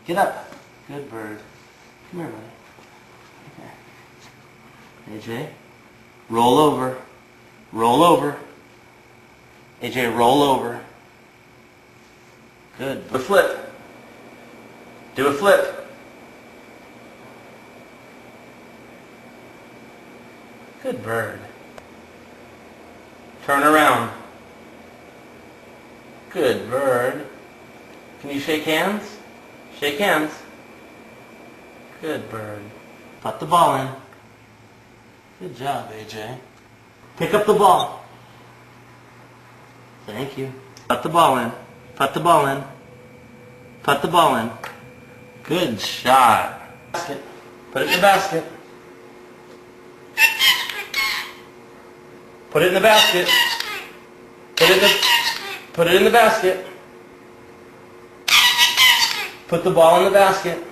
Get up. Good bird. Come here, buddy. AJ, roll over. Roll over. AJ, roll over. Good. Do a flip. Do a flip. Good bird. Turn around. Good bird. Can you shake hands? Shake hands. Good bird. Put the ball in. Good job, AJ. Pick up the ball. Thank you. Put the ball in. Put the ball in. Put the ball in. Good shot. Basket. Put it in the basket. Put it in the basket. Put it in the basket. Put the ball in the basket.